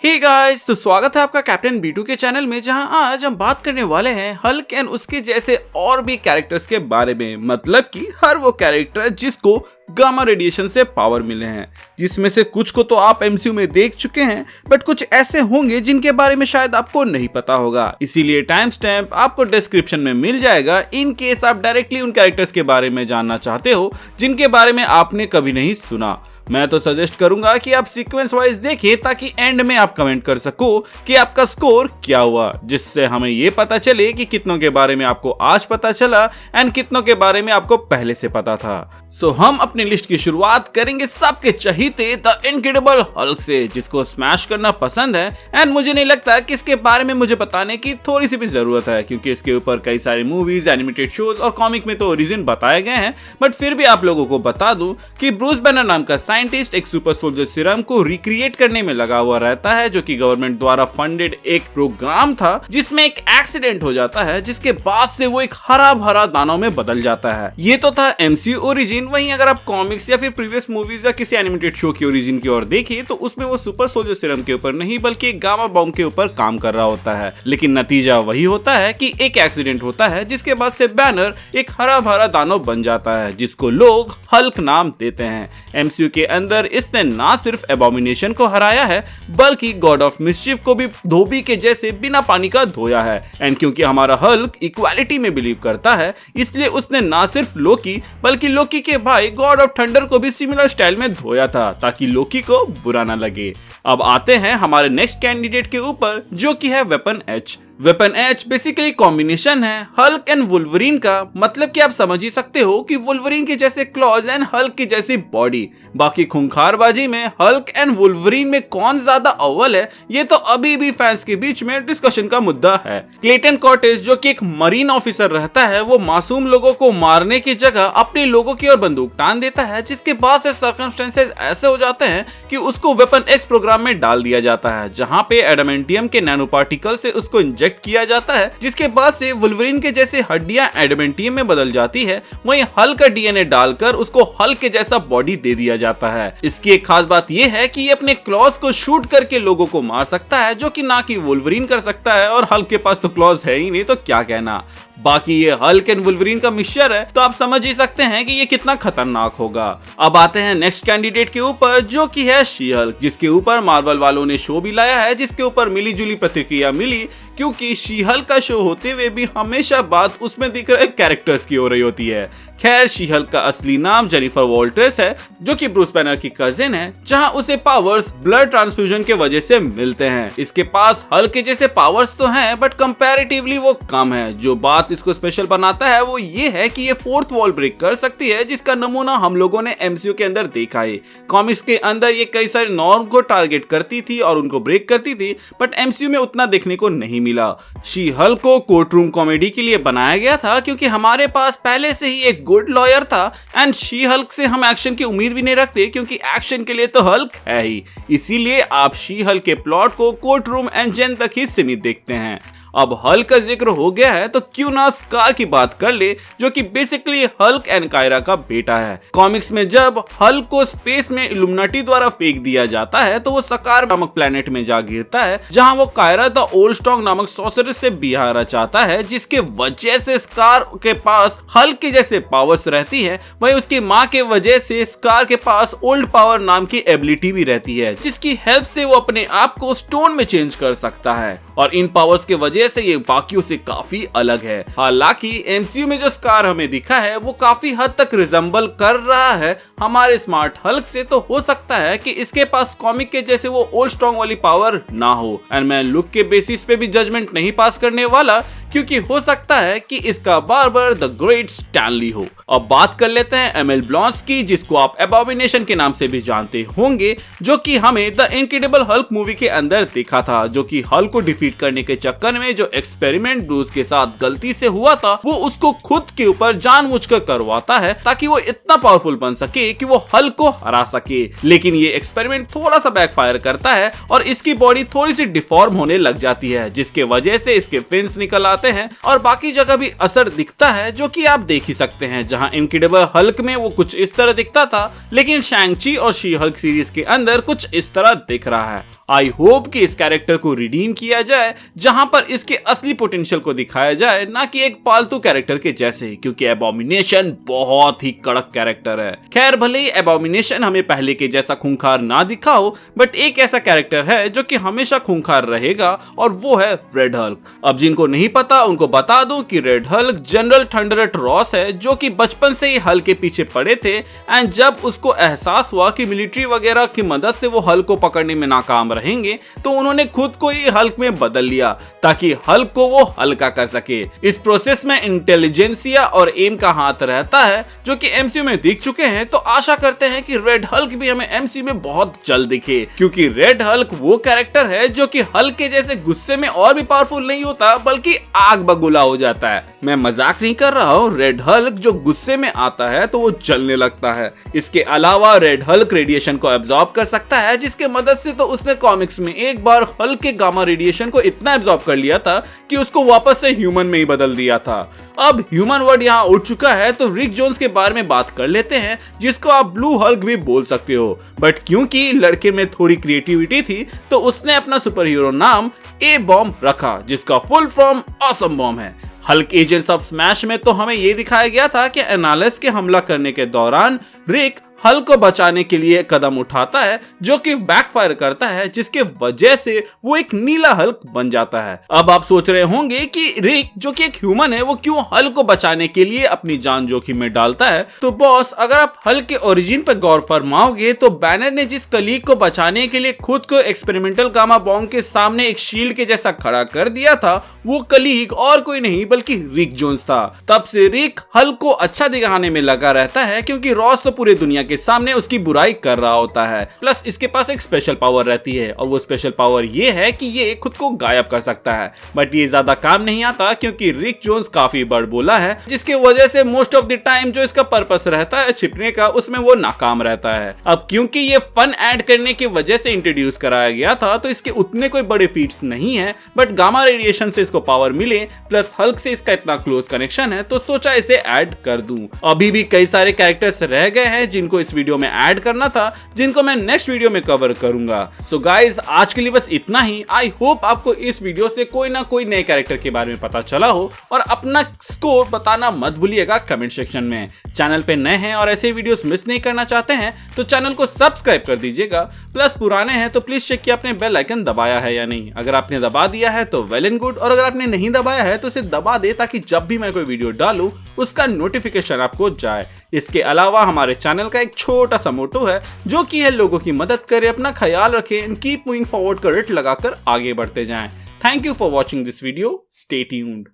Hey guys, तो स्वागत है आपका कैप्टन B2 के चैनल में, जहां आज हम बात करने वाले हैं हल्क एंड उसके जैसे और भी कैरेक्टर्स के बारे में। मतलब कि हर वो कैरेक्टर जिसको गामा रेडिएशन से पावर मिले हैं, जिसमें से कुछ को तो आप MCU में देख चुके हैं, बट कुछ ऐसे होंगे जिनके बारे में शायद आपको नहीं पता होगा। इसीलिए टाइम स्टैम्प आपको डिस्क्रिप्शन में मिल जाएगा इन केस आप डायरेक्टली उन कैरेक्टर्स के बारे में जानना चाहते हो जिनके बारे में आपने कभी नहीं सुना। मैं तो सजेस्ट करूंगा कि आप सीक्वेंस वाइज देखें ताकि एंड में आप कमेंट कर सको कि आपका स्कोर क्या हुआ, जिससे हमें ये पता चले कि कितनों के बारे में आपको आज पता चला एंड कितनों के बारे में आपको पहले से पता था। सो हम अपनी लिस्ट की शुरुआत करेंगे सबके चहीते द इनक्रेडिबल हल्क से, जिसको स्मैश करना पसंद है एंड मुझे नहीं लगता कि इसके बारे में मुझे बताने की थोड़ी सी भी जरूरत है, क्योंकि इसके ऊपर कई सारे मूवीज, एनिमेटेड शोज और कॉमिक में तो ओरिजिन बताए गए हैं। बट फिर भी आप लोगों को बता दूं कि ब्रूस बैनर नाम का साइंटिस्ट एक सुपर सोल्जर सीरम को रिक्रिएट करने में लगा हुआ रहता है, जो कि गवर्नमेंट द्वारा फंडेड एक प्रोग्राम था, जिसमें एक एक्सीडेंट हो जाता है जिसके बाद से वो एक हरा भरा दानव में बदल जाता है। ये तो था MCU ओरिजिन। वहीं अगर आप कॉमिक्स या फिर प्रीवियस मूवीज या किसी एनिमेटेड शो की ओरिजिन की ओर देखिए तो उसमें वो सुपर सोल्जर सीरम के ऊपर नहीं बल्कि एक गामा बॉम्ब के ऊपर काम कर रहा होता है। लेकिन नतीजा वही होता है कि एक एक्सीडेंट होता है जिसके बाद से बैनर एक हरा भरा दानव बन जाता है, जिसको लोग हल्क नाम देते हैं। MCU के अंदर इसने ना सिर्फ एबोमिनेशन को हराया है बल्कि गॉड ऑफ मिस्चिफ को भी धोबी के जैसे बिना पानी का धोया है। एंड क्योंकि हमारा हल्क इक्वालिटी में बिलीव करता है, इसलिए उसने ना सिर्फ लोकी बल्कि लोकी के भाई गॉड ऑफ थंडर को भी सिमिलर स्टाइल में धोया था, ताकि लोकी को बुरा ना लगे। अब आते हैं हमारे नेक्स्ट कैंडिडेट के ऊपर, जो कि है weapon H. Weapon H basically combination है हल्क एंड वुल्वरीन का। मतलब कि आप समझ ही सकते हो कि वुल्वरीन के जैसे क्लॉज एंड हल्क की जैसी बॉडी। बाकी खूंखारबाजी में हल्क एंड वुल्वरीन में कौन ज्यादा अव्वल है, ये तो अभी भी फैंस के बीच में डिस्कशन का मुद्दा है। क्लेटन कॉर्टेज, जो कि एक मरीन ऑफिसर रहता है, वो मासूम लोगों को मारने की जगह अपने लोगों की ओर बंदूक तान देता है, जिसके बाद से सर्कमस्टेंसेस ऐसे हो जाते हैं कि उसको वेपन एक्स प्रोग्राम में डाल दिया जाता है, जहां पे एडामेंटियम के नैनो पार्टिकल से उसको इंजेक्ट किया जाता है, जिसके बाद से वुल्वरीन के जैसे हड्डियां एडामेंटियम में बदल जाती है। वहीं हल्क का DNA डालकर उसको हल्क के जैसा बॉडी दे दिया जाता है। इसकी एक खास बात यह है कि ये अपने क्लॉज को शूट करके लोगों को मार सकता है, जो कि ना कि वुल्वरीन कर सकता है, और हल्क के पास तो क्लॉज है ही नहीं, तो क्या कहना। बाकी ये हल्क एंड वुल्वरीन का मिक्सचर है, तो आप समझ ही सकते हैं कि ये कितना खतरनाक होगा। अब आते हैं नेक्स्ट कैंडिडेट के ऊपर, जो कि है शी हल्क, जिसके ऊपर मार्वल वालों ने शो भी लाया है, जिसके ऊपर मिली जुली प्रतिक्रिया मिली, क्योंकि शी हल्क का शो होते हुए भी हमेशा बात उसमें दिख रहे कैरेक्टर्स की हो रही होती है। खैर, शी हल्क का असली नाम जेनिफर वॉल्टर्स है, जो कि ब्रूस बैनर की कजिन है, जहां उसे पावर्स ब्लड ट्रांसफ्यूजन के वजह से मिलते हैं। इसके पास हल्क के जैसे पावर्स तो हैं, बट कंपैरेटिवली वो कम है। जो बात इसको स्पेशल बनाता है वो ये है कि ये फोर्थ वॉल ब्रेक कर सकती है, जिसका नमूना हम लोगों ने MCU के अंदर देखा है। कॉमिक्स के अंदर ये कई सारे नॉर्म को टारगेट करती थी और उनको ब्रेक करती थी, बट MCU में उतना देखने को नहीं मिला। शी हल्क को कोर्ट रूम कॉमेडी के लिए बनाया गया था, क्योंकि हमारे पास पहले से ही एक गुड लॉयर था, एंड शी हल्क से हम एक्शन की उम्मीद भी नहीं रखते, क्योंकि एक्शन के लिए तो हल्क है ही। इसीलिए आप शी हल्क के प्लॉट को कोर्ट रूम एंड जेल तक ही सीमित देखते हैं। अब हल्क का जिक्र हो गया है तो क्यों ना स्कार की बात कर ले, जो कि बेसिकली हल्क एंड कायरा का बेटा है। कॉमिक्स में जब हल्क को स्पेस में इल्यूमिनाटी द्वारा फेंक दिया जाता है तो वो सकार नामक प्लेनेट में जा गिरता है, जहां वो कायरा द ओल्ड स्ट्रॉन्ग नामक सॉर्सरर से बिहारा चाहता है, जिसके वजह से स्कार के पास हल्क के जैसे पावर्स रहती है। वहीं उसकी माँ के वजह से स्कार के पास ओल्ड पावर नाम की एबिलिटी भी रहती है, जिसकी हेल्प से वो अपने आप को स्टोन में चेंज कर सकता है, और इन पावर्स के वजह से ये बाकियों से काफी अलग है। हालांकि MCU में जो स्कार हमें दिखा है वो काफी हद तक रिजेंबल कर रहा है हमारे स्मार्ट हल्क से, तो हो सकता है कि इसके पास कॉमिक के जैसे वो ओल्ड स्ट्रॉन्ग वाली पावर ना हो। एंड मैं लुक के बेसिस पे भी जजमेंट नहीं पास करने वाला, क्योंकि हो सकता है कि इसका बार्बर द ग्रेट स्टैनली हो। अब बात कर लेते हैं एमिल ब्लॉन्स की, जिसको आप एबोमिनेशन के नाम से भी जानते होंगे, जो कि हमें द इनक्रेडिबल हल्क मूवी के अंदर दिखा था, जो कि हल्क को डिफीट करने के चक्कर में जो एक्सपेरिमेंट ब्रूस के साथ गलती से हुआ था, वो उसको खुद के ऊपर जानबूझकर करवाता है, ताकि वो इतना पावरफुल बन सके कि वो हल्क को हरा सके। लेकिन ये एक्सपेरिमेंट थोड़ा सा बैकफायर करता है और इसकी बॉडी थोड़ी सी डिफॉर्म होने लग जाती है, जिसके वजह से इसके फिन्स निकल आते हैं और बाकी जगह भी असर दिखता है, जो कि आप देख ही सकते हैं। जहां इनक्रेडिबल हल्क में वो कुछ इस तरह दिखता था, लेकिन शैंग-ची और शी हल्क सीरीज के अंदर कुछ इस तरह दिख रहा है। आई होप कि इस कैरेक्टर को रिडीम किया जाए, जहां पर इसके असली पोटेंशियल को दिखाया जाए, ना कि एक पालतू कैरेक्टर के जैसे, क्योंकि एबोमिनेशन बहुत ही कड़क कैरेक्टर है। खैर, भले ही एबोमिनेशन हमें पहले के जैसा खूंखार ना दिखा हो, बट एक ऐसा कैरेक्टर है जो कि हमेशा खूंखार रहेगा, और वो है रेड हल्क। अब जिनको नहीं पता उनको बता दूं कि रेड हल्क जनरल थंडरट रॉस है, जो कि बचपन से ही हल्क के पीछे पड़े थे, एंड जब उसको एहसास हुआ कि मिलिट्री वगैरह की मदद से वो हल्क को पकड़ने में नाकाम रहेंगे, तो उन्होंने खुद को ही हल्क में बदल लिया ताकि हल्क को वो हल्का कर सके। इस प्रोसेस में इंटेलिजेंसिया और एम का हाथ रहता है, जो कि एमसीयू में दिख चुके हैं, तो आशा करते हैं कि रेड हल्क भी हमें एमसीयू में बहुत जल्द दिखे, क्योंकि रेड हल्क वो कैरेक्टर है जो कि हल्क के जैसे गुस्से में और भी पावरफुल नहीं होता, बल्कि आग बगुला हो जाता है। मैं मजाक नहीं कर रहा हूँ, रेड हल्क जो गुस्से में आता है तो वो जलने लगता है। इसके अलावा रेड हल्क रेडिएशन को एब्जॉर्ब कर सकता है, जिसके मदद से तो उसने कॉमिक्स में एक बार हल्क के गामा रेडिएशन को इतना एब्जॉर्ब कर लिया था कि उसको वापस से ह्यूमन में ही बदल दिया था। अब ह्यूमन वर्ड यहाँ उठ चुका है, तो रिक जोन्स के बारे में बात कर लेते हैं, जिसको आप ब्लू हल्क भी बोल सकते हो, बट क्योंकि लड़के में थोड़ी क्रिएटिविटी थी, तो उसने अपना सुपर हीरो नाम ए बॉम्ब रखा, जिसका फुल फॉर्म ऑसम बॉम्ब है। हल्क एजेंट्स ऑफ स्मैश में तो हमें ये दिखाया गया था कि एनालिस के हमला करने के दौरान रिक हल्क को बचाने के लिए कदम उठाता है, जो कि बैकफायर करता है, जिसके वजह से वो एक नीला हल्क बन जाता है। अब आप सोच रहे होंगे कि रिक जो कि एक ह्यूमन है, वो क्यों हल्क को बचाने के लिए अपनी जान जोखिम में डालता है। तो बॉस, अगर आप हल्क के ओरिजिन पर गौर फरमाओगे, तो बैनर ने जिस कलीग को बचाने के लिए खुद को एक्सपेरिमेंटल गामा बॉम्ब के सामने एक शील्ड के जैसा खड़ा कर दिया था, वो कलीग और कोई नहीं बल्कि रिक जोन्स था। तब से रिक हल्क को अच्छा दिखाने में लगा रहता है, क्योंकि रॉस तो पूरी दुनिया के सामने उसकी बुराई कर रहा होता है। प्लस इसके पास एक स्पेशल पावर रहती है, और वो स्पेशल पावर ये है कि ये खुद को गायब कर सकता है, बट ये ज्यादा काम नहीं आता, क्योंकि रिक जोन्स काफी बड़बोला है, जिसकी वजह से मोस्ट ऑफ द टाइम जो इसका पर्पस रहता है छिपने का, उसमें वो नाकाम रहता है। अब क्योंकि ये फन ऐड करने की वजह से इंट्रोड्यूस कराया गया था, तो इसके उतने कोई बड़े फीट्स नहीं है, बट गामा रेडिएशन से इसको पावर मिले, प्लस हल्क से इसका इतना क्लोज कनेक्शन है, तो सोचा इसे ऐड कर दूं। अभी भी कई सारे कैरेक्टर्स रह गए हैं जिनको इस वीडियो में ऐड करना था, जिनको मैं नेक्स्ट वीडियो में कवर करूंगा। सो गाइस, आज के लिए बस इतना ही। आई होप आपको इस वीडियो से कोई ना कोई नए कैरेक्टर के बारे में पता चला हो, और अपना स्कोर बताना मत भूलिएगा कमेंट सेक्शन में। चैनल पे नए हैं और ऐसे वीडियोस मिस नहीं करना चाहते हैं, तो चैनल को सब्सक्राइब कर दीजिएगा। प्लस पुराने हैं तो प्लीज चेक किया आपने बेल आइकन दबाया है या नहीं। अगर आपने दबा दिया है तो वेल एंड गुड, और अगर आपने नहीं दबाया है तो इसे दबा दे, ताकि जब भी मैं कोई वीडियो डालूं उसका नोटिफिकेशन आपको जाए। इसके अलावा हमारे चैनल का एक छोटा सा मोटो है, जो कि है लोगों की मदद करें, अपना ख्याल रखें एंड कीप मूविंग फॉरवर्ड का रेट लगाकर आगे बढ़ते जाएं। Thank you for watching this video. Stay tuned.